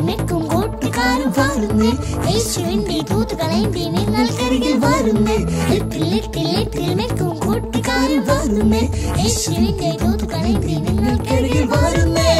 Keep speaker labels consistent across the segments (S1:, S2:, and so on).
S1: നിൽക്കും കൂട്ടുകാരും വരുന്നേ, യേശുവിന്റെ ദൂതുകളേന്തി നിങ്ങൾക്കരികിൽ വരുന്നേ. ലിറ്റിൽ നിൽക്കും കൂട്ടുകാരും വരുന്നേ, യേശുവിന്റെ ദൂതുകളേന്തി നിങ്ങൾക്കരികിൽ വരുന്നേ.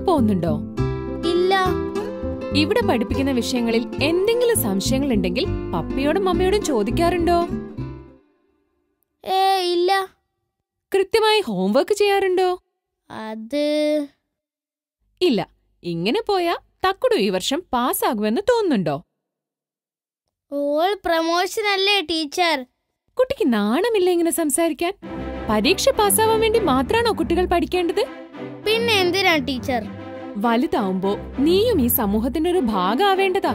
S2: പോകുന്നുണ്ടോ? ഇല്ല. ഇവിടെ പഠിപ്പിക്കുന്ന വിഷയങ്ങളിൽ എന്തെങ്കിലും സംശയങ്ങൾ ഉണ്ടെങ്കിൽ പപ്പയോടും മമ്മയോടും ചോദിക്കാറുണ്ടോ?
S3: ഇല്ല.
S2: കൃത്യമായി ഹോംവർക്ക് ചെയ്യാറുണ്ടോ?
S3: അത്
S2: ഇല്ല. ഇങ്ങനെ പോയാ തക്കുടു ഈ വർഷം പാസ്സാകുമെന്ന് തോന്നുന്നുണ്ടോ?
S3: ഓൾ പ്രമോഷൻ അല്ലേ ടീച്ചർ?
S2: കുട്ടിക്ക് നാണമില്ല ഇങ്ങനെ സംസാരിക്കാൻ? പരീക്ഷ പാസ്സാവാൻ വേണ്ടി മാത്രാണോ കുട്ടികൾ പഠിക്കേണ്ടത്?
S3: പിന്നെ എന്തിനാ ടീച്ചർ?
S2: വലുതാവുമ്പോ നീയും ഈ സമൂഹത്തിന്റെ ഒരു ഭാഗമാവേണ്ടതാ.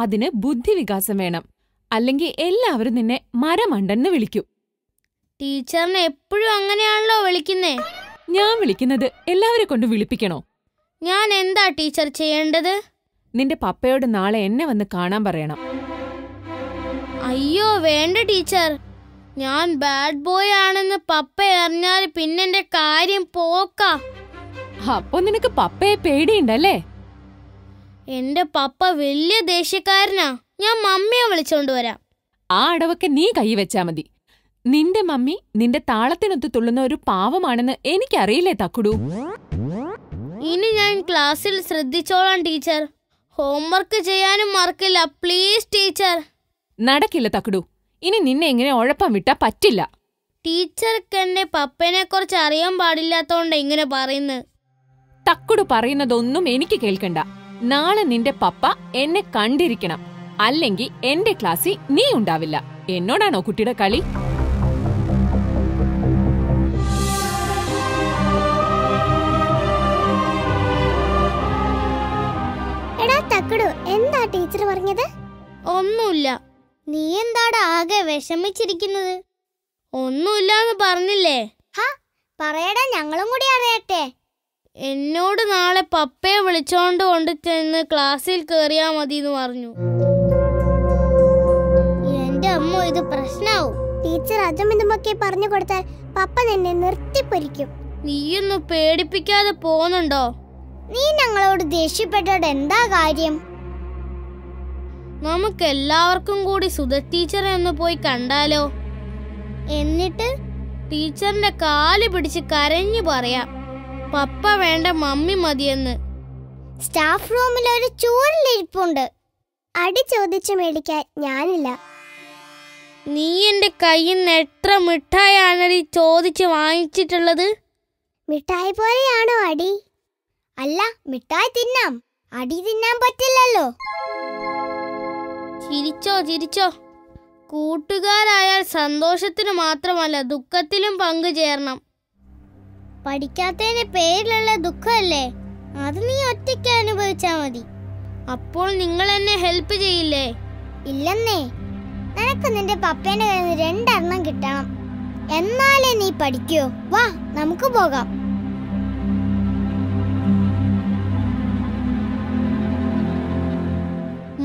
S2: അതിന് ബുദ്ധിവികാസം വേണം. അല്ലെങ്കിൽ എല്ലാവരും നിന്നെ മരമണ്ടെന്ന് വിളിക്കും.
S3: ടീച്ചറിനെ എപ്പോഴും അങ്ങനെയാണല്ലോ വിളിക്കുന്നേ.
S2: ഞാൻ വിളിക്കുന്നത് എല്ലാവരെ കൊണ്ട് വിളിപ്പിക്കണോ?
S3: ഞാൻ എന്താ ടീച്ചർ ചെയ്യേണ്ടത്?
S2: നിന്റെ പപ്പയോട് നാളെ എന്നെ വന്ന് കാണാൻ പറയണം.
S3: അയ്യോ വേണ്ട ടീച്ചർ. ഞാൻ ബാഡ് ബോയ് ആണെന്ന് പപ്പ അറിഞ്ഞാൽ പിന്നെന്റെ കാര്യം പോക്കാ.
S2: അപ്പൊ നിനക്ക് പപ്പയെ പേടിയുണ്ടല്ലേ?
S3: എന്റെ പപ്പ വലിയ ദേഷ്യക്കാരനാ. ഞാൻ മമ്മിയെ വിളിച്ചോണ്ട് വരാം.
S2: ആ അടവൊക്കെ നീ കൈവച്ചാ മതി. നിന്റെ മമ്മി നിന്റെ താളത്തിനൊത്ത് തുള്ളുന്ന ഒരു പാവമാണെന്ന് എനിക്കറിയില്ലേ തക്കുടു?
S3: ഇനി ഞാൻ ക്ലാസ്സിൽ ശ്രദ്ധിച്ചോളാം ടീച്ചർ. ഹോംവർക്ക് ചെയ്യാനും മറക്കില്ല, പ്ലീസ് ടീച്ചർ.
S2: നടക്കില്ല തക്കുടു. ഇനി നിന്നെ ഇങ്ങനെ ഉഴപ്പം വിട്ടാ പറ്റില്ല.
S3: ടീച്ചർക്ക് എന്റെ പപ്പനെ കുറിച്ച് അറിയാൻ പാടില്ലാത്തോണ്ട് ഇങ്ങനെ പറയുന്നത്.
S2: തക്കുടു പറയുന്നതൊന്നും എനിക്ക് കേൾക്കണ്ട. നാളെ നിന്റെ പപ്പ എന്നെ കണ്ടിരിക്കണം. അല്ലെങ്കിൽ എന്റെ ക്ലാസ്സിൽ നീ ഉണ്ടാവില്ല. എന്നോടാണോ കുട്ടിയുടെ കളി?
S1: എടാ തക്കുടു, എന്താ ടീച്ചർ പറഞ്ഞത്?
S3: ഒന്നുമില്ല.
S1: നീ എന്താടാ ആകെ വിഷമിച്ചിരിക്കുന്നത്?
S3: ഒന്നുമില്ലാന്ന് പറഞ്ഞില്ലേ?
S1: പറയടാ, ഞങ്ങളും കൂടി അറിയട്ടെ.
S3: എന്നോട് നാളെ പപ്പയെ വിളിച്ചോണ്ട് കൊണ്ടുചെന്ന് ക്ലാസ്സിൽ കേറിയാ മതിന്ന് പറഞ്ഞു.
S1: എന്റെ അമ്മ, ഇത് പ്രശ്നാവും. ടീച്ചർ അതും ഇതുമൊക്കെ പറഞ്ഞു കൊടുത്താൽ പപ്പ നിന്നെ നിർത്തിപ്പൊരിക്കും.
S3: നീയൊന്ന് പേടിപ്പിക്കാതെ പോന്നുണ്ടോ?
S1: നീ ഞങ്ങളോട് ദേഷ്യപ്പെട്ടോട് എന്താ കാര്യം?
S3: നമുക്ക് എല്ലാവർക്കും കൂടി സുധ ടീച്ചറെ ഒന്ന് പോയി കണ്ടാലോ? എന്നിട്ട് ടീച്ചറിന്റെ കാല് പിടിച്ച് കരഞ്ഞു പറയാം, പപ്പ വേണ്ട മമ്മി മതിയെന്ന്.
S1: സ്റ്റാഫ് റൂമിൽ ഒരു ചൂരലിരിപ്പുണ്ട്. അടി ചോദിച്ചു മേടിക്കാൻ ഞാനില്ല.
S3: നീ എന്റെ കയ്യിൽ നിന്ന് എത്ര മിഠായാണ് ചോദിച്ച് വാങ്ങിച്ചിട്ടുള്ളത്?
S1: മിഠായി പോലെയാണോ അടി? അല്ല, മിഠായി തിന്നാം, അടി തിന്നാൻ പറ്റില്ലല്ലോ.
S3: ചിരിച്ചോ ചിരിച്ചോ. കൂട്ടുകാരായാൽ സന്തോഷത്തിന് മാത്രമല്ല ദുഃഖത്തിലും പങ്കുചേരണം.
S1: പഠിക്കാത്തതിന്റെ പേരിലുള്ള ദുഃഖമല്ലേ, അത് നീ ഒറ്റയ്ക്ക് അനുഭവിച്ചാ മതി.
S3: അപ്പോൾ നിങ്ങൾ എന്നെ ഹെൽപ്പ് ചെയ്യില്ലേ?
S1: ഇല്ലെന്നേ, നിനക്ക് നിന്റെ പപ്പേന്റെ കയ്യിൽ നിന്ന് 2 എണ്ണം കിട്ടണം, എന്നാലേ നീ പഠിക്കോ. വാ, നമുക്ക് പോകാം.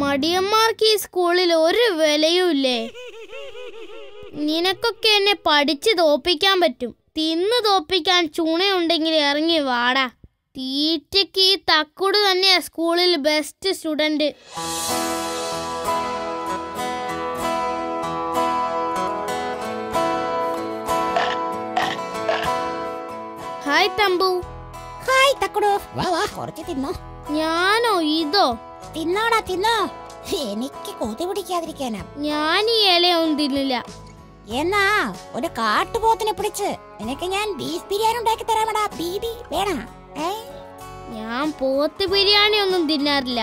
S3: മടിയന്മാർക്ക് ഈ സ്കൂളിൽ ഒരു വിലയുമില്ലേ? നിനക്കൊക്കെ എന്നെ പഠിച്ച് തോപ്പിക്കാൻ പറ്റും. തിന്നു തോപ്പിക്കാൻ ചൂണയുണ്ടെങ്കിൽ ഇറങ്ങി വാടാ. തീറ്റയ്ക്ക് ഈ തക്കുട് തന്നെയാ സ്കൂളിൽ best student. Hi Thambu.
S4: Hi Thakkudu. വാ വാ, കുറച്ച് തിന്നോ.
S3: ഞാനോ? ഇതോ?
S4: തിന്നോടാ തിന്നോ, എനിക്ക് കൊതി പിടിക്കാതിരിക്കാനാ.
S3: ഞാൻ ഈ ഇലയൊന്നും തിന്നില്ല.
S4: എന്നാ ഒരു കാട്ടുപോത്തിനെ പിടിച്ച് നിനക്ക് ഞാൻ ബീഫ് ബിരിയാണി ഉണ്ടാക്കി തരാമടാ. ബീബി വേണ?
S3: ഞാൻ പോത്ത് ബിരിയാണി ഒന്നും തിന്നാറില്ല.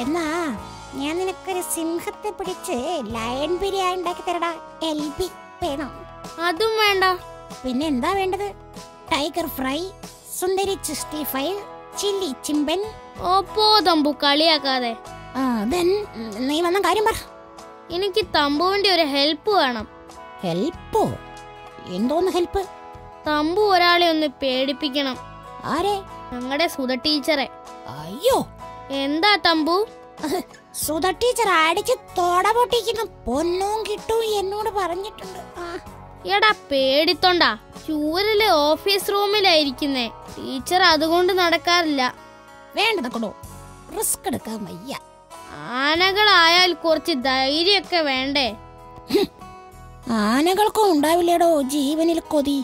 S4: എന്നാ ഞാൻ നിനക്കൊരു സിംഹത്തെ പിടിച്ച് ലയൺ ബിരിയാണി ഉണ്ടാക്കി തരടാ. LB വേണോ?
S3: അതും വേണ്ട.
S4: പിന്നെ എന്താ വേണ്ടത്? ടൈഗർ ഫ്രൈ, സുന്ദരി 65, ചില്ലി ചിമ്പൻ.
S3: ഓപ്പോ തമ്പു, കളിയാക്കാതെ.
S4: നീ വന്ന കാര്യം പറ.
S3: എനിക്ക് തമ്പുവിന്റെ ഒരു ഹെൽപ്പ് വേണം.
S4: ഹെൽപ്പോ? എന്തോന്ന് ഹെൽപ്പ്?
S3: തമ്പു ഒരാളെ ഒന്ന് പേടിപ്പിക്കണം.
S4: ആരെ?
S3: ഞങ്ങളുടെ സുധ ടീച്ചറെ.
S4: അയ്യോ,
S3: എന്താ തമ്പു?
S4: സുധ ടീച്ചർ അടിച്ച് തോട പൊട്ടിക്കുന്ന പൊന്നും കിട്ടും എന്നോട് പറഞ്ഞിട്ടുണ്ട്.
S3: എടാ പേടിത്തൊണ്ടാ, ചൂരല് ഓഫീസ് റൂമിലായിരിക്കുന്നേ. ടീച്ചർ അതുകൊണ്ട് നടക്കാറില്ല.
S4: വേണ്ടതോ, റിസ്ക് എടുക്കാൻ വയ്യ.
S3: ആനകളായാൽ കുറച്ച് ധൈര്യമൊക്കെ വേണ്ടേ?
S4: ആനകൾക്കും ഉണ്ടാവില്ലേടോ ജീവനിൽ കൊതി.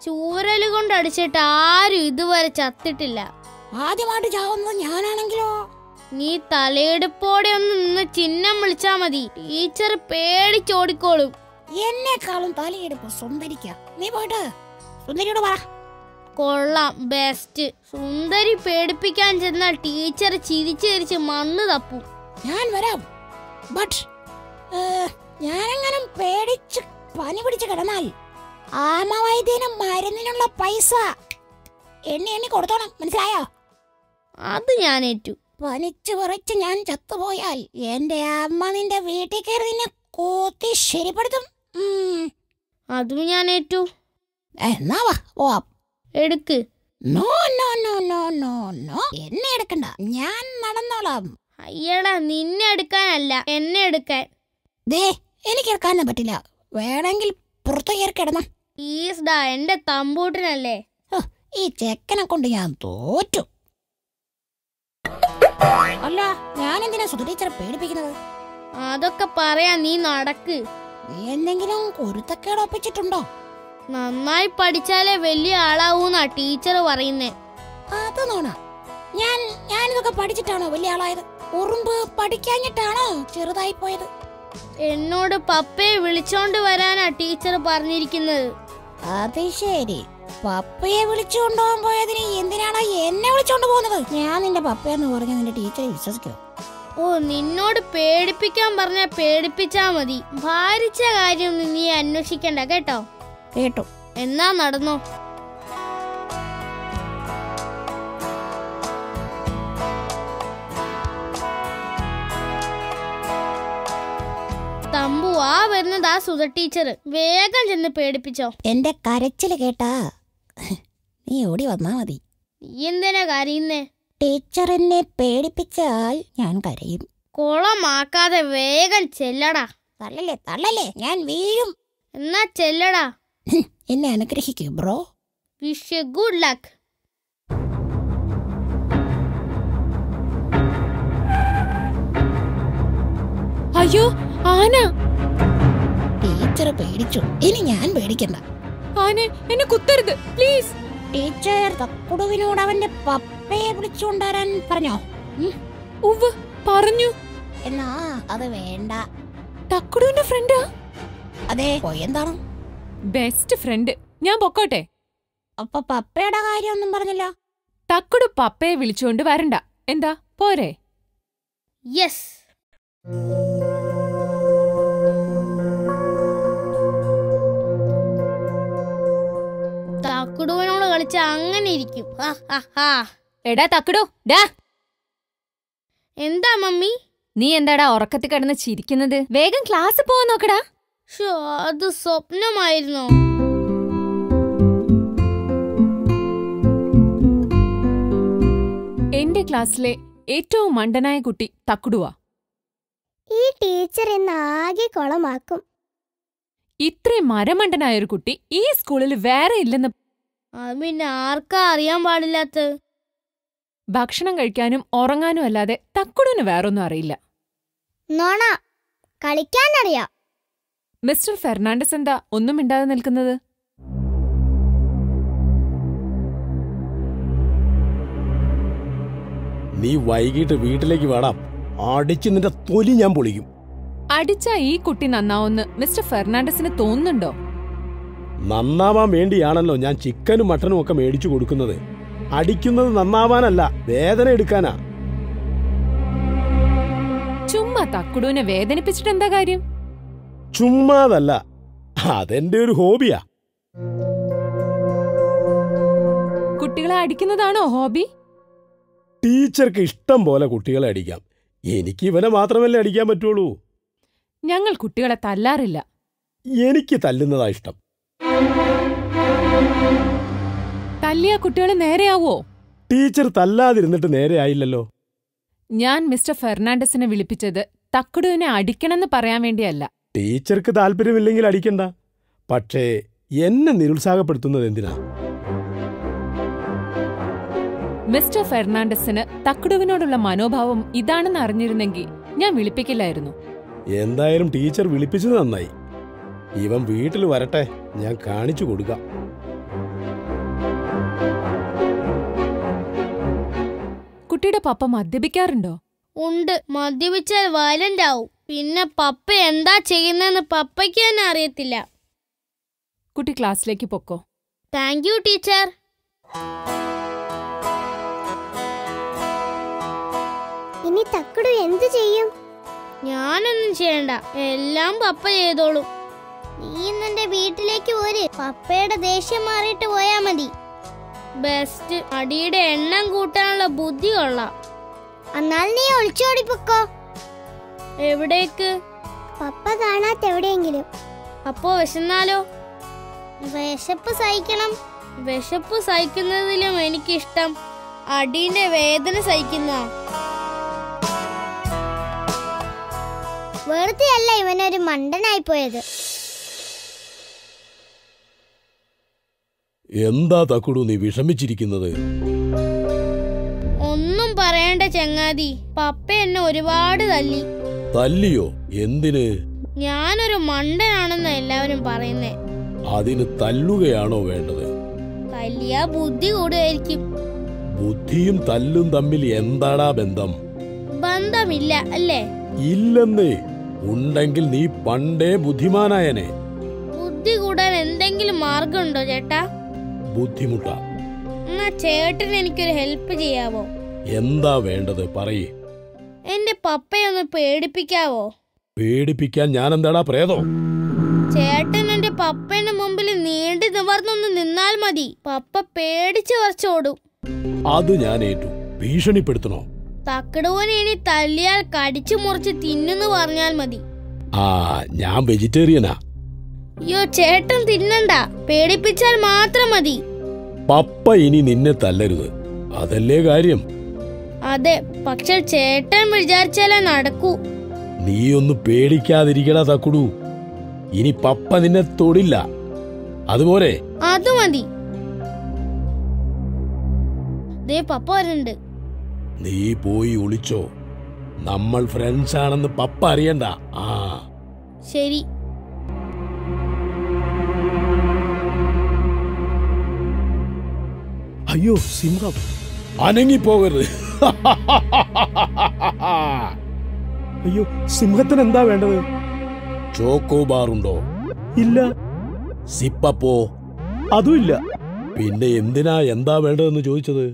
S3: ചൂരല് കൊണ്ട് അടിച്ചിട്ട് ആരും ഇതുവരെ ചത്തിട്ടില്ല.
S4: ആദ്യമായിട്ട് ചാവുന്നത് ഞാനാണെങ്കിലോ?
S3: നീ തലയെടുപ്പോടെ ഒന്ന് നിന്ന് ചിഹ്നം വിളിച്ചാ മതി, ടീച്ചർ പേടിച്ചോടിക്കോളും.
S4: എന്നെക്കാളും തലയെടുപ്പ് സുന്ദരിക്ക. നീ പോയിട്ട് സുന്ദരിയോട് പറ.
S3: കൊള്ളാം, ബെസ്റ്റ്. സുന്ദരി പേടിപ്പിക്കാൻ ചെന്നാൽ ടീച്ചർ ചിരിച്ചു ചിരിച്ച് മണ്ണ് തപ്പും.
S4: ഞാൻ വരാം, ബട്ട് ഞാനെങ്ങനെ പേടിച്ച് പനി പിടിച്ച് കിടന്നാൽ ആമവൈദ്യനും മരുന്നിനുള്ള പൈസ എണ്ണി കൊടുത്തോണം, മനസ്സിലായോ?
S3: അത് ഞാൻ ഏറ്റു.
S4: പനിച്ചു വിറച്ച് ഞാൻ ചത്തുപോയാൽ എന്റെ അമ്മ നിന്റെ വീട്ടിൽ കയറി നിന്നെ കൂത്തി ശരിപ്പെടുത്തും.
S3: അതും ഞാൻ ഏറ്റു.
S4: എന്നാ വാ പോവാം.
S3: എടുക്ക്.
S4: No no no no no no, എന്നെ എടുക്കണ്ട, ഞാൻ നടന്നോളാം.
S3: അയ്യടാ, നിന്നെ എടുക്കാനല്ല, എന്നെ എടുക്കാൻ.
S4: ദേ, എനിക്ക് എടുക്കാനൊന്നും പറ്റില്ല. വേണമെങ്കിൽ പുറത്തു കയറി കിടന്നോ.
S3: പ്ലീസ് ഡാ, എന്റെ തമ്പൂട്ടിനല്ലേ.
S4: ഈ ചെക്കനെ കൊണ്ട് ഞാൻ തോറ്റു. അല്ല, ഞാൻ എന്തിനാ സുധ ടീച്ചറെ പേടിപ്പിക്കുന്നത്?
S3: അതൊക്കെ പറയാ, നീ നടക്ക്.
S4: നീ എന്തെങ്കിലും കുരുത്തക്കേട് ഒപ്പിച്ചിട്ടുണ്ടോ?
S3: നന്നായി പഠിച്ചാലേ വലിയ ആളാവൂന്നാ ടീച്ചർ പറയുന്നേ.
S4: അത് നോണ. ഞാനിതൊക്കെ പഠിച്ചിട്ടാണോ വലിയ ആളായത്? ഉറുമ്പ് പഠിക്കാഞ്ഞിട്ടാണോ ചെറുതായി പോയത്?
S3: എന്നോട് പപ്പയെ വിളിച്ചോണ്ട് വരാനാ ടീച്ചർ പറഞ്ഞിരിക്കുന്നത്.
S4: അത് ശരി, പപ്പയെ വിളിച്ചുകൊണ്ടുപോകാൻ പോയതിന് എന്തിനാണോ എന്നെ വിളിച്ചോണ്ട് പോകുന്നത്? ഞാൻ നിന്റെ പപ്പയെന്ന് പറഞ്ഞ നിന്റെ ടീച്ചറെ വിശ്വസിക്കോ?
S3: ഓ, നിന്നോട് പേടിപ്പിക്കാൻ പറഞ്ഞ പേടിപ്പിച്ചാ മതി. ഭാരിച്ച കാര്യം നീ അന്വേഷിക്കണ്ട കേട്ടോ.
S4: കേട്ടു.
S3: എന്നാ നടന്നോ. തമ്പു, ആ വരുന്നതാ സുധ ടീച്ചർ. വേഗം ചെന്ന് പേടിപ്പിച്ചോ.
S4: എന്റെ കരച്ചില് കേട്ടാ നീ ഓടി വന്നാ മതി.
S3: നീ എന്തിനാ കരയുന്നേ?
S4: ടീച്ചർ എന്നെ പേടിപ്പിച്ചാൽ ഞാൻ കരയും.
S3: കുളമാക്കാതെ വേഗം ചെല്ലടാ.
S4: തള്ളല്ലേ, ഞാൻ വീഴും.
S3: എന്നാ ചെല്ലടാ.
S4: എന്നെ അനുഗ്രഹിക്കൂ bro.
S3: Wish you good luck.
S2: അയ്യോ, ആന!
S4: ടീച്ചർ പേടിച്ചു, ഇനി ഞാൻ പേടിക്കണ്ട.
S2: ആനെ, എന്നെ കുത്തരുത് പ്ലീസ്.
S4: ടീച്ചർ തക്കുടുവിനോട് അവന്റെ പപ്പയെ വിളിച്ചുകൊണ്ടുവരാൻ പറഞ്ഞോ?
S2: ഉവ്വ്, പറഞ്ഞു.
S4: എന്നാ അത് വേണ്ട.
S2: തക്കുടുവിന്റെ ഫ്രണ്ടാ?
S4: അതെ, എന്താണ്?
S2: Best friend. ഞാൻ പൊക്കോട്ടെ?
S4: അപ്പൊ പപ്പയുടെ കാര്യമൊന്നും പറഞ്ഞില്ല.
S2: തക്കുടു പപ്പയെ വിളിച്ചുകൊണ്ട് വരണ്ട. എന്താ, പോരെ?
S3: യെസ്. തക്കുടുവിനോട് കളിച്ച അങ്ങനെ ഇരിക്കും.
S2: എടാ തക്കുടു, ഡാ.
S3: എന്താ മമ്മി?
S2: നീ എന്താടാ ഉറക്കത്തിൽ കിടന്ന് ചിരിക്കുന്നത്? വേഗം ക്ലാസ് പോവാൻ നോക്കടാ.
S3: അത് സ്വപ്നമായിരുന്നോ?
S2: എന്റെ ക്ലാസ്സിലെ ഏറ്റവും മണ്ടനായ കുട്ടി തക്കുടുവാ.
S1: ഈ ടീച്ചർ ഇന്ന് ആകെ കൊളമാക്കും.
S2: ഇത്രയും മരമണ്ടനായൊരു കുട്ടി ഈ സ്കൂളിൽ വേറെ ഇല്ലെന്ന്.
S3: അത് പിന്നെ ആർക്കാ അറിയാൻ പാടില്ലാത്ത?
S2: ഭക്ഷണം കഴിക്കാനും ഉറങ്ങാനും അല്ലാതെ തക്കുടുവിന് വേറൊന്നും അറിയില്ല.
S1: നോണ, കളിക്കാനറിയാം.
S2: മിസ്റ്റർ ഫെർണാണ്ടസ് എന്താ ഒന്നും മിണ്ടാതെ നിൽക്കുന്നത്?
S5: നീ വൈകിട്ട് വീട്ടിലേക്ക് വേണം, അടിച്ച് നിന്റെ തൊലി ഞാൻ പൊളിക്കും.
S2: അടിച്ചാ ഈ കുട്ടി നന്നാവുന്ന് മിസ്റ്റർ ഫെർണാണ്ടസിന് തോന്നുന്നുണ്ടോ?
S5: നന്നാവാൻ വേണ്ടിയാണല്ലോ ഞാൻ ചിക്കനും മട്ടനും ഒക്കെ മേടിച്ചു കൊടുക്കുന്നത്. അടിക്കുന്നത് നന്നാവാനല്ല, വേദന എടുക്കാനാ.
S2: ചുമ്മാ തക്കുടുവിനെ വേദനിപ്പിച്ചിട്ട് എന്താ കാര്യം?
S5: ചുമ്മാതല്ല, അതെന്റെ ഒരു ഹോബിയാ.
S2: കുട്ടികളെ അടിക്കുന്നതാണോ ഹോബി?
S5: ടീച്ചർക്ക് ഇഷ്ടം പോലെ കുട്ടികളെ അടിക്കാം. എനിക്ക് ഇവനെ മാത്രമല്ലേ അടിക്കാൻ പറ്റുള്ളൂ.
S2: ഞങ്ങൾ കുട്ടികളെ തല്ലാറില്ല.
S5: എനിക്ക് തല്ലുന്നതാ ഇഷ്ടം.
S2: തല്ലിയ കുട്ടികളെ നേരെയാവോ?
S5: ടീച്ചർ തല്ലാതിരുന്നിട്ട് നേരെയായില്ലല്ലോ.
S2: ഞാൻ മിസ്റ്റർ ഫെർണാണ്ടസിനെ വിളിപ്പിച്ചത് തക്കുടുവിനെ അടിക്കണമെന്ന് പറയാൻ വേണ്ടിയല്ല.
S5: ടീച്ചർക്ക് താല്പര്യമില്ലെങ്കിൽ അടിക്കണ്ട. പക്ഷേ എന്നെ നിരുത്സാഹപ്പെടുത്തുന്നത് എന്തിനാ?
S2: മിസ്റ്റർ ഫെർണാണ്ടസിന് തക്കുടുവിനോടുള്ള മനോഭാവം ഇതാണെന്ന് അറിഞ്ഞിരുന്നെങ്കിൽ ഞാൻ വിളിപ്പിക്കില്ലായിരുന്നു.
S5: എന്തായാലും ടീച്ചർ വിളിപ്പിച്ചത് നന്നായി. ഇവൻ വീട്ടിൽ വരട്ടെ, ഞാൻ കാണിച്ചു കൊടുക്കാം.
S2: കുട്ടിയുടെ പപ്പ മദ്യപിക്കാറുണ്ടോ?
S3: ഉണ്ട്. മദ്യപിച്ചാൽ വയലന്റ് ആവും. പിന്നെ പപ്പ എന്താ ചെയ്യുന്നതെന്ന് പപ്പയ്ക്ക് തന്നെ അറിയത്തില്ല.
S2: കുട്ടി ക്ലാസ്സിലേക്ക് പൊക്കോ.
S3: Thank you teacher.
S1: ഇനി തക്കുടു എന്തു ചെയ്യും?
S3: ഞാനൊന്നും ചെയ്യണ്ട, എല്ലാം പപ്പ ചെയ്തോളും.
S1: നീ ഇന്നെന്റെ വീട്ടിലേക്ക് പോര്. പപ്പയുടെ ദേഷ്യം മാറിയിട്ട് പോയാ മതി.
S3: ബെസ്റ്റ്. അടിയുടെ എണ്ണം കൂട്ടാനുള്ള ബുദ്ധി കൊള്ളാം.
S1: എന്നാൽ നീ ഒളിച്ചോടിപ്പൊക്കോ.
S3: എവിടേക്ക്?
S1: പപ്പ കാണാത്ത എവിടെയെങ്കിലും.
S3: അപ്പോ വിശന്നാലോ?
S1: വിശപ്പ് സഹിക്കണം.
S3: വിശപ്പ് സഹിക്കുന്നതിലും എനിക്കിഷ്ടം അടീന്റെ വേദന സഹിക്കുന്ന.
S1: വെറുതെ അല്ല ഇവനൊരു മണ്ടനായി പോയത്.
S5: എന്താ തക്കുടു നീ വിഷമിച്ചിരിക്കുന്നത്?
S3: ഒന്നും പറയണ്ട ചങ്ങാതി, പപ്പ എന്നെ ഒരുപാട് തല്ലി.
S5: തല്ലിയോ? എന്തിന്?
S3: ഞാനൊരു മണ്ടനാണെന്ന് എല്ലാവരും പറയുന്നേ.
S5: അതിന് തല്ലുകയാണോ വേണ്ടത്?
S3: തല്ലിയ ബുദ്ധി കൂടുമായിരിക്കും.
S5: ബുദ്ധിയും തല്ലും തമ്മിൽ എന്താടാ ബന്ധം?
S3: ബന്ധമില്ല അല്ലേ?
S5: ഇല്ലെന്നേ. ഉണ്ടെങ്കിൽ നീ പണ്ടേ ബുദ്ധിമാനായനെ.
S3: ബുദ്ധി കൂടാൻ എന്തെങ്കിലും മാർഗമുണ്ടോ ചേട്ടാ?
S5: ബുദ്ധിമുട്ടാ.
S3: എന്നാ ചേട്ടൻ എനിക്കൊരു ഹെൽപ്പ് ചെയ്യാവോ?
S5: എന്താ വേണ്ടത് പറയേ.
S3: എന്റെ പപ്പയൊന്ന് പേടിപ്പിക്കാവോ?
S5: പേടിപ്പിക്കാൻ ഞാൻ എന്താടാ പ്രേതോ?
S3: ചേട്ടൻ എന്റെ പപ്പന്റെ മുമ്പിൽ നീണ്ടു നിവർന്നൊന്ന് നിന്നാൽ മതി. പപ്പ പേടിച്ച് വരച്ചോടും.
S5: അത് ഞാൻ ഏറ്റു. ഭീഷണിപ്പെടുത്തണോ?
S3: തക്കടുവനെ ഇനി തല്ലിയാൽ കടിച്ചു മുറിച്ച് തിന്നെന്ന് പറഞ്ഞാൽ മതി.
S5: ഞാൻ വെജിറ്റേറിയനാ.
S3: അയ്യോ ചേട്ടൻ തിന്നണ്ട, പേടിപ്പിച്ചാൽ മാത്രം മതി.
S5: പപ്പ ഇനി നിന്നെ തല്ലരുത്, അതല്ലേ കാര്യം?
S3: അതെ, പക്ഷെ ചേട്ടൻ വിചാരിച്ചാലേ നടക്കൂ.
S5: നീയൊന്ന് പേടിക്കാതിരിക്കടാ തക്കുടു. ഇനി പപ്പ നിന്നെ തൊടില്ല, അതുപോലെ.
S3: അത് മതി. ദേ പപ്പ വരുന്നുണ്ട്.
S5: നീ പോയി ഒളിച്ചോ. നമ്മൾ ഫ്രണ്ട്സ് ആണെന്ന് പപ്പ അറിയണ്ട. ആ
S3: ശരി.
S5: അയ്യോ സിംഹം അനങ്ങിപ്പോകരുത്. അയ്യോ സിംഹത്തിന് എന്താ വേണ്ടത്? ചോക്കോബാറുണ്ടോ? ഇല്ല. സിപ്പപ്പോ? അതും ഇല്ല. പിന്നെ എന്തിനാ എന്താ വേണ്ടതെന്ന് ചോദിച്ചത്?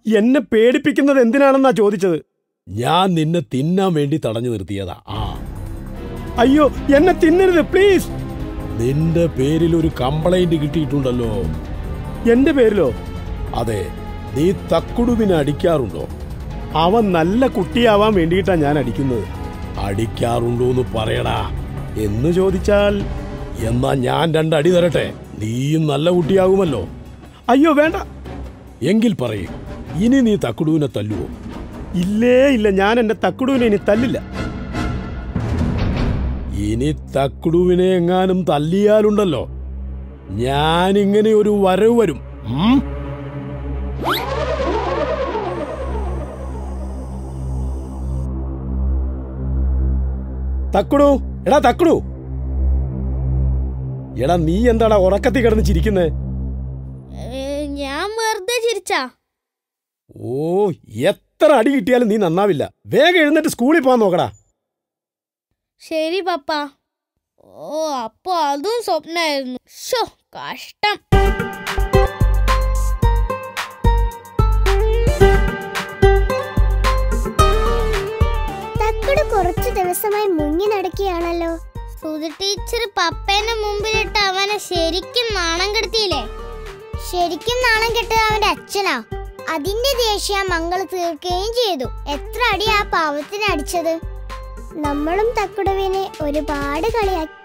S5: എന്നെ പേടിപ്പിക്കുന്നത് എന്തിനാണെന്നാ ചോദിച്ചത്. ഞാൻ നിന്നെ തിന്നാൻ വേണ്ടി തടഞ്ഞു നിർത്തിയതാ. അയ്യോ എന്നെ തിന്നരുത് പ്ലീസ്. നിന്റെ പേരിൽ ഒരു കംപ്ലൈന്റ് കിട്ടിയിട്ടുണ്ടല്ലോ. എന്റെ പേരിലോ? അതെ. നീ തക്കുടുവിനെ അടിക്കാറുണ്ടോ? അവൻ നല്ല കുട്ടിയാവാൻ വേണ്ടിയിട്ടാ ഞാൻ അടിക്കുന്നത്. അടിക്കാറുണ്ടോന്ന് പറയടാ. എന്ന് ചോദിച്ചാൽ എന്നാ ഞാൻ 2 അടി തരട്ടെ. നീയും നല്ല കുട്ടിയാകുമല്ലോ. അയ്യോ വേണ്ട. എങ്കിൽ പറയും, ഇനി നീ തക്കുടുവിനെ തല്ലുവോ? ഇല്ലേ ഇല്ല, ഞാൻ എന്റെ തക്കുടുവിനെ ഇനി തല്ലില്ല. ഇനി തക്കുടുവിനെ എങ്ങാനും തല്ലിയാലുണ്ടല്ലോ, ഞാനിങ്ങനെ ഒരു വരവ് വരും. തക്കുടു, എടാ തക്കുടു. എടാ നീ എന്താടാ ഉറക്കത്തിൽ കിടന്ന് ചിരിക്കുന്നേ?
S3: ഞാൻ വെറുതെ ചിരിച്ചാ.
S5: ഓ, എത്ര അടി കിട്ടിയാലും നീ നന്നാവില്ല. വേഗം എഴുന്നേറ്റ് സ്കൂളിൽ പോകാൻ നോക്കടാ.
S3: ശരി പപ്പ. ഓ, അപ്പൊ അതും സ്വപ്നായിരുന്നു. ശോ, കഷ്ടം.
S1: തക്കുടു കുറച്ചു ദിവസമായി മുങ്ങി നടക്കുകയാണല്ലോ.
S3: സുധ ടീച്ചർ പപ്പേന്റെ മുമ്പിലിട്ട് അവനെ ശരിക്കും നാണം കെടുത്തിയില്ലേ?
S1: ശരിക്കും നാണം കെട്ടത് അവന്റെ അച്ഛനാ. അതിന്റെ ദേഷ്യം മംഗൾ തീർക്കുകയും ചെയ്തു. എത്ര അടി ആ പാവത്തിന് അടിച്ചത്. നമ്മളും തക്കുടുവിനെ ഒരുപാട് കളിയാക്കി.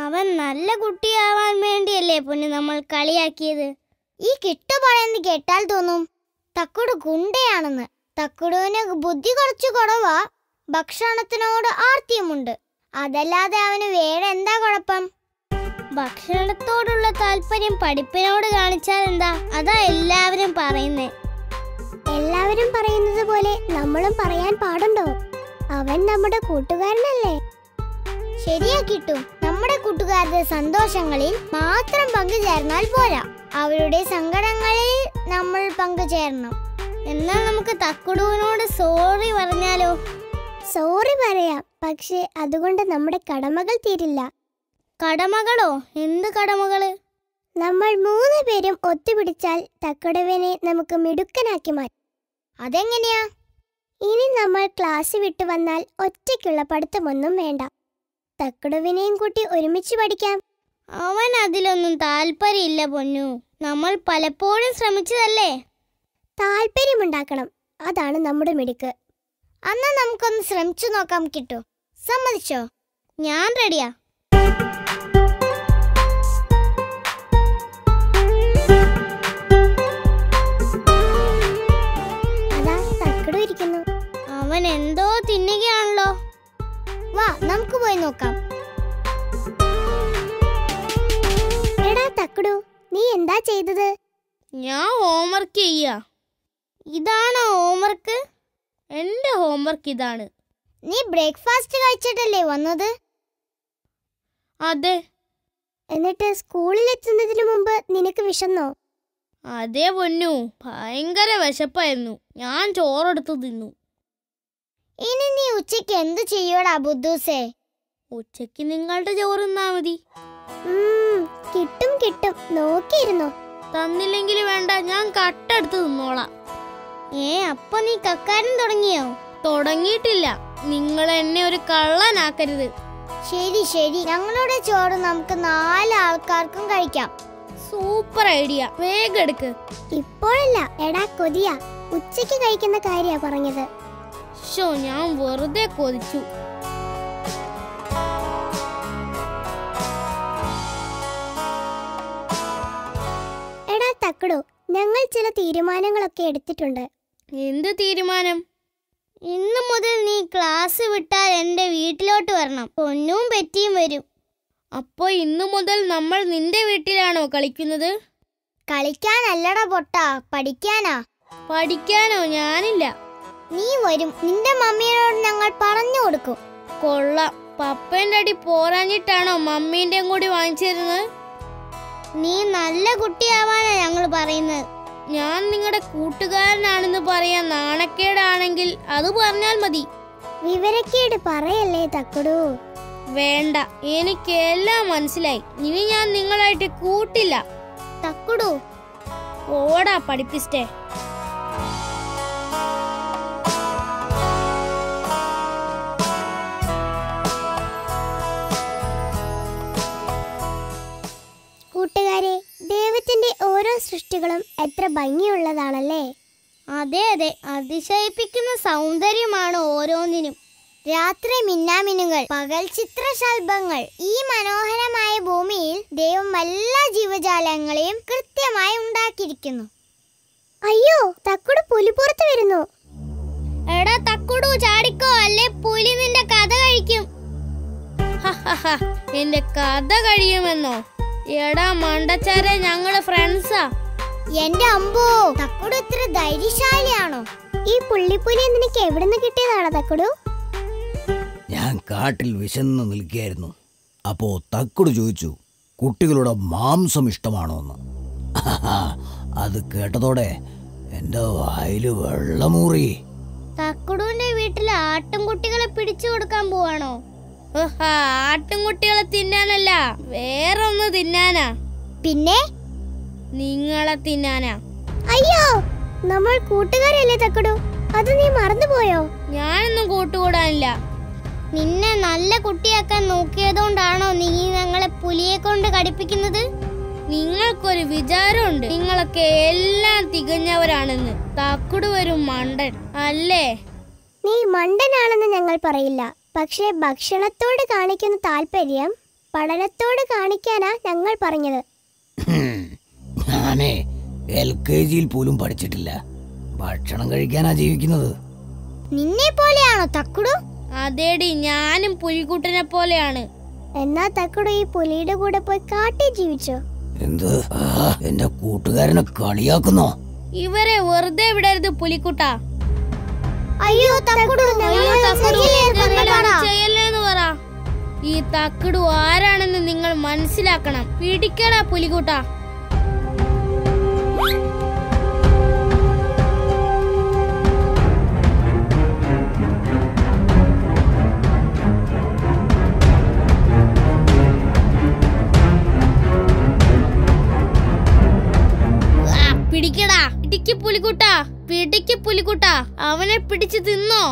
S3: അവൻ നല്ല കുട്ടിയാവാൻ വേണ്ടിയല്ലേ പൊന്നു നമ്മൾ കളിയാക്കിയത്.
S1: ഈ കിട്ടുപഴയെന്ന് കേട്ടാൽ തോന്നും തക്കുടു ഗുണ്ടയാണെന്ന്. തക്കുടുവിന് ബുദ്ധി കുറച്ചു കുറവാ. ഭക്ഷണത്തിനോട് ആർത്തിയുമുണ്ട്. അതല്ലാതെ അവന് വേറെ എന്താ കുഴപ്പം?
S3: ഭക്ഷണത്തോടുള്ള താല്പര്യം പഠിപ്പിനോട് കാണിച്ചാൽ എന്താ? അതാ എല്ലാവരും പറയുന്നേ.
S1: എല്ലാവരും പറയുന്നത് പോലെ നമ്മളും പറയാൻ പാടുണ്ടോ? അവൻ നമ്മുടെ കൂട്ടുകാരനല്ലേ. ശരിയാ കിട്ടും. നമ്മുടെ കൂട്ടുകാരുടെ സന്തോഷങ്ങളിൽ മാത്രം പങ്കുചേർന്നാൽ പോരാ, അവരുടെ സങ്കടങ്ങളിൽ നമ്മൾ പങ്കുചേരണം.
S3: എന്നാൽ നമുക്ക് തക്കുടുവിനോട് സോറി പറഞ്ഞാലോ?
S1: സോറി പറയാം, പക്ഷെ അതുകൊണ്ട് നമ്മുടെ കടമകൾ തീരില്ല.
S3: കടമകളോ? എന്ത് കടമകള്?
S1: നമ്മൾ 3 പേരും ഒത്തുപിടിച്ചാൽ തക്കുടുവിനെ നമുക്ക് മിടുക്കനാക്കി മാറ്റാം.
S3: അതെങ്ങനെയാ?
S1: ഇനി നമ്മൾ ക്ലാസ് വിട്ടു വന്നാൽ ഒറ്റയ്ക്കുള്ള പഠിത്തമൊന്നും വേണ്ട. തക്കുടുവിനെയും കൂട്ടി ഒരുമിച്ച് പഠിക്കാം.
S3: അവൻ അതിലൊന്നും താല്പര്യമില്ല പൊന്നു. നമ്മൾ പലപ്പോഴും ശ്രമിച്ചതല്ലേ.
S1: താല്പര്യമുണ്ടാക്കണം, അതാണ് നമ്മുടെ മിടുക്ക്.
S3: അന്ന് നമുക്കൊന്ന് ശ്രമിച്ചു നോക്കാം. കിട്ടു, സമ്മതിച്ചോ? ഞാൻ റെഡിയാ.
S1: അതാ തക്കുടു ഇരിക്കുന്നു.
S3: അവൻ എന്തോ തിന്നുകയാണല്ലോ.
S1: വാ നമുക്ക് പോയി നോക്കാം. എടാ തക്കുടു, നീ എന്താ ചെയ്തത്?
S3: ഞാൻ ഹോംവർക്ക് ചെയ്യാ. ഇതാണോ ഹോംവർക്ക്? എന്റെ ഹോംവർക്ക് ഇതാണ്.
S1: നീ ബ്രേക്ക്ഫാസ്റ്റ് കഴിച്ചിട്ടല്ലേ വന്നത്?
S3: അതെ.
S1: എന്നിട്ട് സ്കൂളിലെത്തുന്നതിന് മുമ്പ് നിനക്ക് വിശന്നോ?
S3: അതെ പൊന്നു, ഭയങ്കര വിശപ്പായിരുന്നു. ഞാൻ ചോറെടുത്ത് തിന്നു.
S1: ഇനി നീ ഉച്ചയ്ക്ക് എന്ത് ചെയ്യോടാ ബുദ്ധൂസേ?
S3: ഉച്ചയ്ക്ക് നിങ്ങളുടെ ചോറ് തിന്നാ മതി.
S1: കിട്ടും കിട്ടും, നോക്കിയിരുന്നോ.
S3: തന്നില്ലെങ്കിൽ വേണ്ട, ഞാൻ കട്ടെടുത്ത് തിന്നോളാം. അപ്പൊ നീ കക്കാരൻ തുടങ്ങിയോ? തുടങ്ങിയിട്ടില്ല. നിങ്ങൾ എന്നെ ഒരു കള്ളനാക്കരുത്.
S1: ശരി ശരി, ഞങ്ങളുടെ ചോറ് നമുക്ക് 4 ആൾക്കാർക്കും കഴിക്കാം.
S3: Super idea. വേഗം എടുക്ക്.
S1: ഇപ്പോഴല്ല എടാ കൊതിയ, ഉച്ചയ്ക്ക് കഴിക്കുന്ന കാര്യാ പറഞ്ഞത്.
S3: ശോ, ഞാൻ വെറുതെ കൊതിച്ചു.
S1: എടാ തക്കുടു, ഞങ്ങൾ ചില തീരുമാനങ്ങളൊക്കെ എടുത്തിട്ടുണ്ട്.
S3: എന്ത് തീരുമാനം? ഇന്നു മുതൽ നീ ക്ലാസ് വിട്ടാൽ എന്റെ വീട്ടിലോട്ട് വരണം. പൊന്നും പെറ്റിയും വരും. അപ്പോ ഇന്നു മുതൽ നമ്മൾ നിന്റെ വീട്ടിലാണോ കളിക്കുന്നത്?
S1: കളിക്കാനല്ലടാ പൊട്ടാ, പഠിക്കാനാ.
S3: പഠിക്കാനോ? ഞാനില്ല.
S1: നീ വരും. നിന്റെ മമ്മിയോട് ഞങ്ങൾ പറഞ്ഞു കൊടുക്കും.
S3: കൊള്ളാം. പപ്പേന്റെ അടി പോരാഞ്ഞിട്ടാണോ മമ്മീന്റെയും കൂടി വാങ്ങിച്ചിരുന്നത്?
S1: നീ നല്ല കുട്ടിയാവാനാ ഞങ്ങൾ പറയുന്നത്.
S3: ഞാൻ നിങ്ങളുടെ കൂട്ടുകാരനാണെന്ന് പറയാൻ നാണക്കേടാണെങ്കിൽ അത് പറഞ്ഞാൽ മതി.
S1: വിവരക്കേട് പറയല്ലേ തക്കുടു.
S3: വേണ്ട, എനിക്കെല്ലാം മനസ്സിലായി. ഇനി ഞാൻ നിങ്ങളായിട്ട് കൂട്ടില്ല.
S1: തക്കുടു
S3: ഓടാ പഠിപ്പിസ്റ്റേ.
S1: കൂട്ടുകാരെ, ദൈവത്തിന്റെ ഓരോ സൃഷ്ടികളും എത്ര ഭംഗിയുള്ളതാണല്ലേ.
S3: അതെ അതെ, അതിശയിപ്പിക്കുന്ന സൗന്ദര്യമാണ് ഓരോന്നിനും.
S1: രാത്രി മിന്നാമിനുകൾ, പകൽ ചിത്രശലഭങ്ങൾ. ഈ മനോഹരമായ ഭൂമിയിൽ ദൈവം എല്ലാ ജീവജാലങ്ങളെയും കൃത്യമായി ഉണ്ടാക്കിയിരിക്കുന്നു. അയ്യോ, തക്കുടു പുലിപ്പുറത്ത് വരുന്നു.
S3: എടാ തക്കുടു, ചാടിക്കോ, അല്ലേ പുലി നിന്റെ കഥ കഴിക്കും. എന്റെ കഥ കഴിയുമെന്നോ? എടാ മണ്ടച്ചാരെ, ഞങ്ങള് ഫ്രണ്ട്സാ.
S1: എന്റെ അമ്പോ, തക്കുടു ഇത്ര ധൈര്യശാലിയാണോ? ഈ പുള്ളിപ്പുലി നിനക്ക് എവിടുന്ന് കിട്ടിയതാണോ തക്കുടു?
S6: ഞാൻ കാട്ടിൽ വിശന്ന് നിൽക്കുകയായിരുന്നു. അപ്പോ തക്കുടു ചോദിച്ചു, കുട്ടികളുടെ മാംസം ഇഷ്ടമാണോ എന്ന്. അത് കേട്ടതോടെ എന്റെ വായില് വെള്ളമൂറി.
S3: തക്കുടുവിന്റെ വീട്ടിലെ ആട്ടിൻകുട്ടികളെ പിടിച്ചു കൊടുക്കാൻ പോവാണോ? ആട്ടിൻകുട്ടികളെ തിന്നാനല്ല, വേറൊന്ന് തിന്നാനാ.
S1: പിന്നെ
S3: നിങ്ങളെ തിന്നാനാ.
S1: അയ്യോ, നമ്മൾ കൂട്ടുകാരല്ലേ തക്കുടു, അത് നീ മറന്നുപോയോ?
S3: ഞാനൊന്നും കൂട്ടുകൂടാനില്ല.
S1: നിന്നെ നല്ല കുട്ടിയാക്കാൻ നോക്കിയതുകൊണ്ടാണോ നീ ഞങ്ങളെ പുലിയെ കൊണ്ട് കടിപ്പിക്കുന്നത്?
S3: നിങ്ങൾക്കൊരു വിചാരമുണ്ട്, നിങ്ങളൊക്കെ എല്ലാം തികഞ്ഞവരാണെന്ന്. തക്കുടു ഒരു മണ്ടൻ അല്ലേ?
S1: നീ മണ്ടനാണെന്ന് ഞങ്ങൾ പറയില്ല. പക്ഷേ ഭക്ഷണത്തോട് കാണിക്കുന്ന താല്പര്യം പഠനത്തോട് കാണിക്കാനാ ഞങ്ങൾ പറഞ്ഞത്.
S6: ഞാനേ LKGയിൽ പോലും പഠിച്ചിട്ടില്ല. ഭക്ഷണം കഴിക്കാനാ ജീവിക്കുന്നത്.
S1: നിന്നെ പോലെയാണോ തക്കുടു?
S3: അതേടി, ഞാനും പുലിക്കുട്ടനെ പോലെയാണ്.
S1: എന്നാ തക്കുടു ഈ പുലിയുടെ കൂടെ പോയി കാട്ടി ജീവിച്ചോ?
S6: എന്ത്? എന്റെ കൂട്ടുകാരനെ കളിയാക്കുന്നോ?
S3: ഇവരെ വെറുതെ വിടരുത് പുലിക്കുട്ട.
S1: അയ്യോ തക്കുടു,
S3: ചെയ്യല്ലേന്ന് പറ. ഈ തക്കുടു ആരാണെന്ന് നിങ്ങൾ മനസ്സിലാക്കണം. പിടിക്കടാ പുലിക്കുട്ട. പിടിക്കടാ, പിടിക്ക് പുലിക്കുട്ട, പിടിക്ക് പുലിക്കുട്ട. അവനെ പിടിച്ചു തിന്നോ?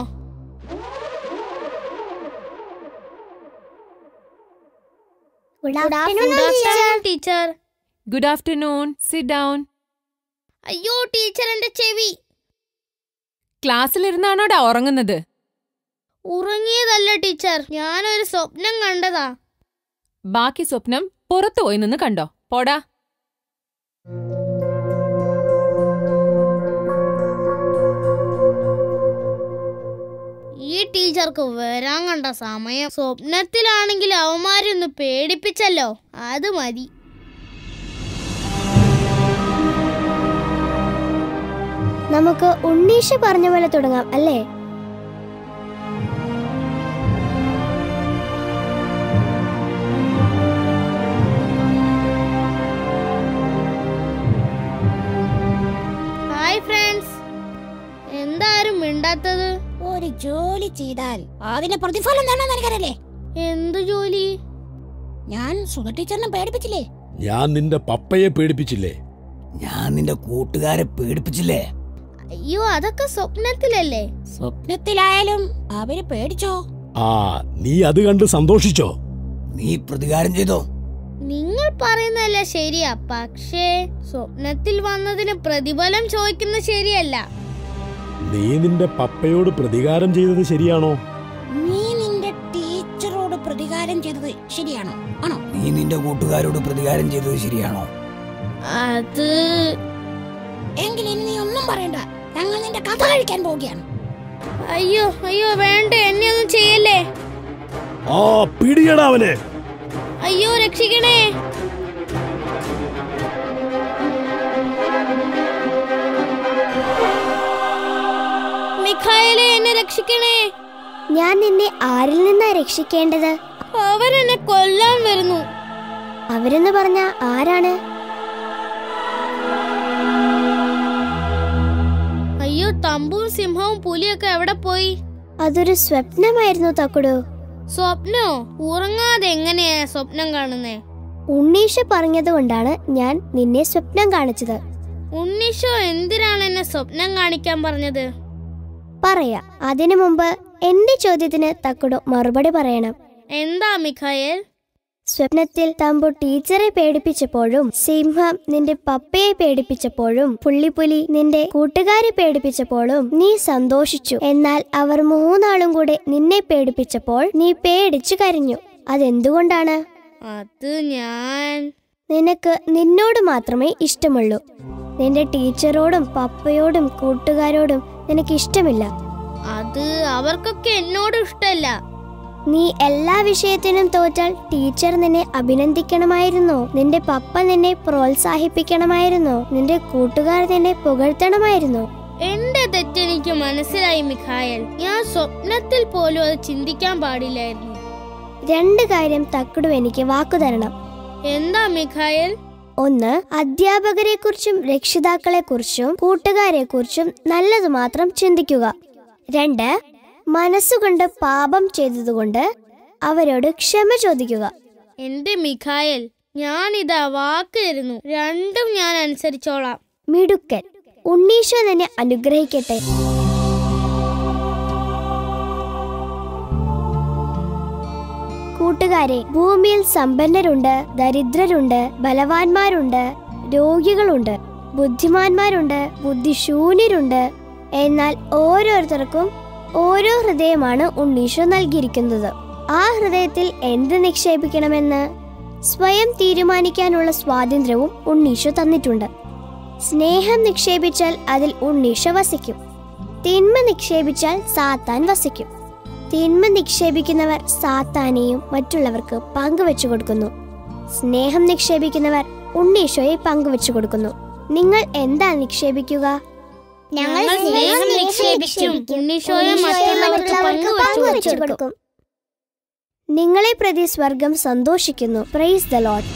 S3: Teacher.
S2: Good afternoon. Sit down.
S3: അയ്യോ ടീച്ചർ, എന്റെ ചെവി.
S2: ക്ലാസ്സിലിരുന്നാണോടാ ഉറങ്ങുന്നത്?
S3: ഉറങ്ങിയതല്ല ടീച്ചർ, ഞാനൊരു സ്വപ്നം കണ്ടതാ.
S2: ബാക്കി സ്വപ്നം പുറത്തു പോയി നിന്ന് കണ്ടോ? പോടാ.
S3: ഈ ടീച്ചർക്ക് വരാൻ കണ്ട സമയം. സ്വപ്നത്തിലാണെങ്കിൽ അവന്മാരൊന്ന് പേടിപ്പിച്ചല്ലോ, അത് മതി.
S1: നമുക്ക് ഉണ്ണീഷ പറഞ്ഞ പോലെ തുടങ്ങാം അല്ലേ?
S3: ഹായ് ഫ്രണ്ട്സ്, എന്താരും മിണ്ടാത്തത്?
S4: ഒരു ജോലി ചെയ്താൽ അതിന്റെ പ്രതിഫലം എന്താണെന്ന് എനിക്കറിയില്ലേ?
S3: എന്ത് ജോലി?
S4: ഞാൻ സുധ ടീച്ചറിനെ പേടിപ്പിച്ചില്ലേ?
S5: ഞാൻ നിന്റെ പപ്പയെ പേടിപ്പിച്ചില്ലേ?
S6: ഞാൻ നിന്റെ കൂട്ടുകാരെ പേടിപ്പിച്ചില്ലേ?
S3: അയ്യോ, അതൊക്കെ സ്വപ്നത്തിലല്ലേ.
S4: സ്വപ്നത്തിലായാലും അവര് പേടിച്ചോ?
S5: ആ, നീ അത് കണ്ട് സന്തോഷിച്ചോ?
S6: നീ പ്രതികാരം ചെയ്തോ?
S3: നിങ്ങൾ പറയുന്നതല്ല ശരിയാ, പക്ഷേ സ്വപ്നത്തിൽ വന്നതിന് പ്രതിഫലം ചോദിക്കുന്നത് ശരിയല്ല.
S5: നീ നിന്റെ പപ്പയോട് പ്രതികാരം ചെയ്തത് ശരിയാണോ?
S4: നീ നിന്റെ ടീച്ചറോട് പ്രതികാരം ചെയ്തത് ശരിയാണോ? ആണോ?
S6: നീ നിന്റെ കൂട്ടുകാരോട് പ്രതികാരം ചെയ്തത് ശരിയാണോ?
S3: അത്
S4: എങ്കിൽ ഇനി നീ ഒന്നും പറയണ്ട, ഞങ്ങൾ നിന്റെ കഥ കഴിക്കാൻ പോവുകയാണ്.
S3: അയ്യോ അയ്യോ, വേണ്ട, എന്നെ ഒന്നും ചെയ്യല്ലേ.
S5: ആ, പിടിയടാ അവനെ.
S3: അയ്യോ രക്ഷിക്കണേ. മിഖായേലേ, എന്നെ രക്ഷിക്കണേ.
S1: ഞാൻ നിന്നെ ആരിൽ നിന്നാ രക്ഷിക്കേണ്ടത്?
S3: അവരെന്നെ കൊല്ലാൻ വരുന്നു.
S1: അവരെന്ന് പറഞ്ഞ ആരാണ്?
S3: അയ്യോ, തമ്പും സിംഹവും പുലിയൊക്കെ എവിടെ പോയി?
S1: അതൊരു സ്വപ്നമായിരുന്നു തക്കുടു.
S3: സ്വപ്നോ? ഉറങ്ങാതെ എങ്ങനെയാ സ്വപ്നം കാണുന്നേ?
S1: ഉണ്ണീഷ പറഞ്ഞതുകൊണ്ടാണ് ഞാൻ നിന്നെ സ്വപ്നം കാണിച്ചത്.
S3: ഉണ്ണീഷോ എന്തിനാണ് എന്നെ സ്വപ്നം കാണിക്കാൻ പറഞ്ഞത്?
S1: പറയാ. അതിനു മുമ്പ് എന്റെ ചോദ്യത്തിന് തക്കുടു മറുപടി പറയണം.
S3: എന്താ മിഖായേൽ?
S1: സ്വപ്നത്തിൽ തമ്പു ടീച്ചറെ പേടിപ്പിച്ചപ്പോഴും, സിംഹം നിന്റെ പപ്പയെ പേടിപ്പിച്ചപ്പോഴും, പുള്ളിപ്പുലി നിന്റെ കൂട്ടുകാരെ പേടിപ്പിച്ചപ്പോഴും നീ സന്തോഷിച്ചു. എന്നാൽ അവർ മൂന്നാളും കൂടെ നിന്നെ പേടിപ്പിച്ചപ്പോൾ നീ പേടിച്ചു കരഞ്ഞു. അതെന്തുകൊണ്ടാണ്?
S3: അത്
S1: നിനക്ക് നിന്നോട് മാത്രമേ ഇഷ്ടമുള്ളൂ. നിന്റെ ടീച്ചറോടും പപ്പയോടും കൂട്ടുകാരോടും നിനക്ക് ഇഷ്ടമില്ല.
S3: അത് അവർക്കൊക്കെ എന്നോട് ഇഷ്ടമല്ല.
S1: നീ എല്ലാ വിഷയത്തിനും തോറ്റാൽ ടീച്ചർ നിന്നെ അഭിനന്ദിക്കണമായിരുന്നോ? നിന്റെ പപ്പ നിന്നെ പ്രോത്സാഹിപ്പിക്കണമായിരുന്നോ? നിന്റെ കൂട്ടുകാർ നിന്നെ പുകഴ്ത്തണമായിരുന്നോ?
S3: എന്റെ തെറ്റെനിക്ക് മനസ്സിലായി മിഖായേൽ. ഞാൻ സ്വപ്നത്തിൽ പോലും അത് ചിന്തിക്കാൻ പാടില്ലായിരുന്നു.
S1: 2 കാര്യം തക്കുടു എനിക്ക് വാക്കു തരണം.
S3: എന്താ മിഖായേൽ?
S1: 1, അധ്യാപകരെ കുറിച്ചും രക്ഷിതാക്കളെ കുറിച്ചും കൂട്ടുകാരെ കുറിച്ചും നല്ലത് മാത്രം ചിന്തിക്കുക. 2, മനസ്സുകൊണ്ട് പാപം ചെയ്തതുകൊണ്ട് അവരോട് ക്ഷമ ചോദിക്കുക.
S3: എന്റെ മിഖായേൽ, ഞാനിതാ വാക്ക് തരുന്നു. 2ഉം ഞാൻ അനുസരിച്ചോളാം.
S1: മിടുക്കൻ. ഉണ്ണീഷോ നിന്നെ അനുഗ്രഹിക്കട്ടെ. കൂട്ടുകാരെ, ഭൂമിയിൽ സമ്പന്നരുണ്ട്, ദരിദ്രരുണ്ട്, ബലവാന്മാരുണ്ട്, രോഗികളുണ്ട്, ബുദ്ധിമാന്മാരുണ്ട്, ബുദ്ധിശൂന്യരുണ്ട്. എന്നാൽ ഓരോരുത്തർക്കും ഓരോ ഹൃദയമാണ് ഉണ്ണീഷോ നൽകിയിരിക്കുന്നത്. ആ ഹൃദയത്തിൽ എന്ത് നിക്ഷേപിക്കണമെന്ന് സ്വയം തീരുമാനിക്കാനുള്ള സ്വാതന്ത്ര്യവും ഉണ്ണീഷോ തന്നിട്ടുണ്ട്. സ്നേഹം നിക്ഷേപിച്ചാൽ അതിൽ ഉണ്ണീഷോ വസിക്കും. തിന്മ നിക്ഷേപിച്ചാൽ സാത്താൻ വസിക്കും. തിന്മ നിക്ഷേപിക്കുന്നവർ സാത്താനെയും മറ്റുള്ളവർക്ക് പങ്കുവെച്ചു കൊടുക്കുന്നു. സ്നേഹം നിക്ഷേപിക്കുന്നവർ ഉണ്ണീഷോയെ പങ്കുവെച്ചു കൊടുക്കുന്നു. നിങ്ങൾ എന്താ നിക്ഷേപിക്കുക?
S3: ഞങ്ങൾ സ്നേഹം നിക്ഷേപിക്കും. ഉണ്ണീഷോയെ മറ്റുള്ളവർക്ക് പങ്കുവെച്ചു കൊടുക്കും.
S1: നിങ്ങളെ പ്രതി സ്വർഗം സന്തോഷിക്കുന്നു. Praise the Lord.